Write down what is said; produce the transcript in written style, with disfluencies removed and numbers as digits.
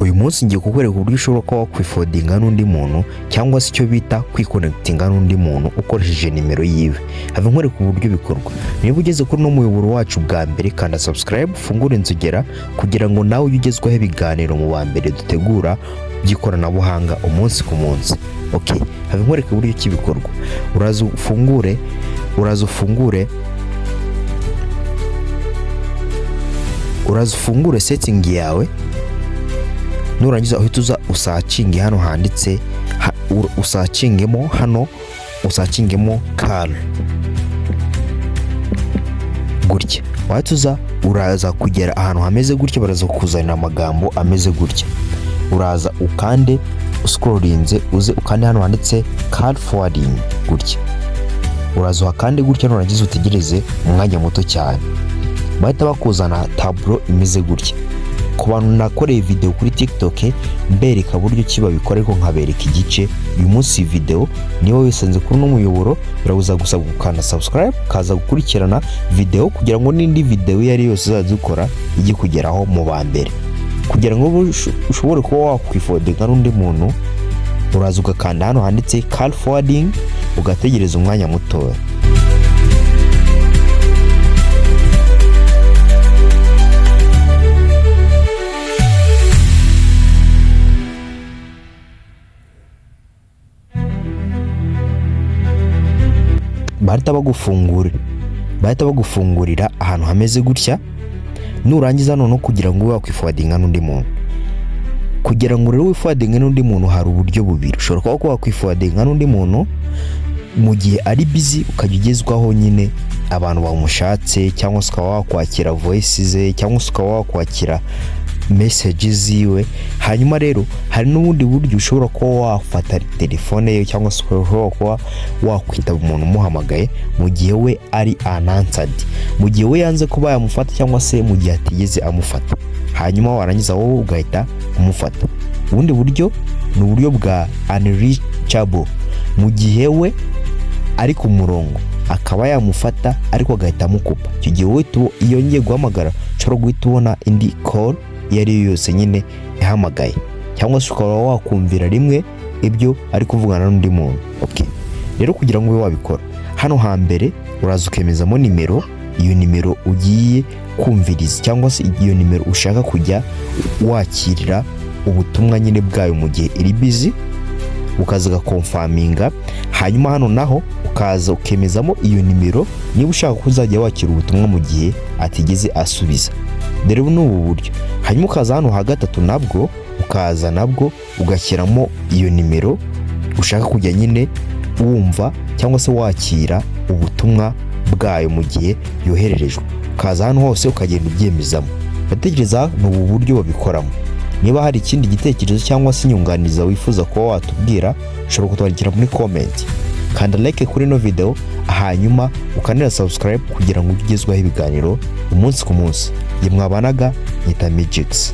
Uyu munsi ngiye kukwereka uburyo ushobora kuba wakwifodinga n'undi muntu cyangwa se icyo bita kwikonekitinga n'undi muntu ukoresheje nimero yiwe. Have nkwereka uburyo bikorwa. Niba ugeze kuri no muyoboro wacu bwa mbere kanda subscribe, fungura inzogera kugira ngo nawe ugezweho ibiganiro mu ba mbere dutegura by'ikoranabuhanga umunsi ku munsi. Okay, have nkwereka uburyo kibikorwa. Uraza ufungure setting yawe. Nurangiza uhita uza usacinge hano handitse usacingemo Carl gutya. Wahita uraza kugera ahantu hameze gutya, baraza kukuzanira amagambo ameze gutya. Uraza ukande scrollinze uze ukande hano handitse Carl forwarding gutya. Uraza ukande gutya, nurangiza utegereze umwanya muto cyane. Bahita bakuzana tableau imeze gutya. Ku bantu nakoreye video kuri TikTok mbereka buryo kiba bikora, ariko nkabereka igice. Uyu munsi video niba wisanze kuri no muyoboro birabuza gusa gukanda subscribe kaza gukurikirana video kugira ngo n'indi video yari yose uzadukora ijye kugeraho mu ba mbere. Kugira ngo ushobore kuba wakwifodinga n'undi muntu, uraza ugakanda hano handitse Carl forwarding ugategereza umwanya muto. bahita bagufungurira ahantu hameze gutya. Nurangiza none kugira ngo wakwifodinga n'undi muntu, kugira ngo rero wifodinga n'undi muntu hari uburyo bubiri. Ushobora kuba wakwifodinga n'undi muntu mu gihe ari busy, ukajya ugezwaho nyine abantu bamushatse, cyangwa se ukaba wakwakira voice ze, cyangwa se ukaba wakwakira messages ziwe. Hanyuma rero hari n'ubundi buryo ushobora kuba wafata telefone ye, cyangwa se ushobora kuba wakwita umuntu umuhamagaye mu gihe we ari unanswered, mu gihe we yanze kuba yamufata cyangwa se mu gihe atigeze amufata. Hanyuma warangiza wowe ugahita umufata. Ubundi buryo ni uburyo bwa unreachable, mu gihe we ari ku murongo akaba yamufata ariko agahita amukupa. Icyo gihe wowe iyo ngiye guhamagara ushobora guhita ubona indi call yari yose nyine yahamagaye, cyangwa se ukaba wakumvira rimwe ibyo ari kuvugana n'undi muntu. Okay, rero kugira ngo ube wabikora, hano hambere uraza ukemezamo nimero, iyo nimero ugiye kumviriza cyangwa se iyo nimero ushaka kujya wakirira ubutumwa nyine bwayo mu gihe iri busy, ukaza confirminga. Hanyuma hano naho ukaza ukemezamo iyo nimero niba ushaka kuzajya wakira ubutumwa mu gihe atigeze asubiza. Dore n'ubu buryo. Hanyuma ukaza hano hagatatu nabwo ugashyiramo iyo nimero ushaka kujya nyine wumva cyangwa se wakira ubutumwa bwayo mu gihe yohererejwe. Ukaza hano hose ukagenda ubyemezamo. Bategereza n'ubu buryo babikoramo. Niba hari ikindi gitekerezo cyangwa se inyunganiza wifuza kuba watubwira, ushobora kutwandikira muri comment. Kanda like kuri no video, hanyuma ukanera subscribe kugira ngo ugezweho ibiganiro umunsi ku munsi. Mwabanaga Nyita Magix.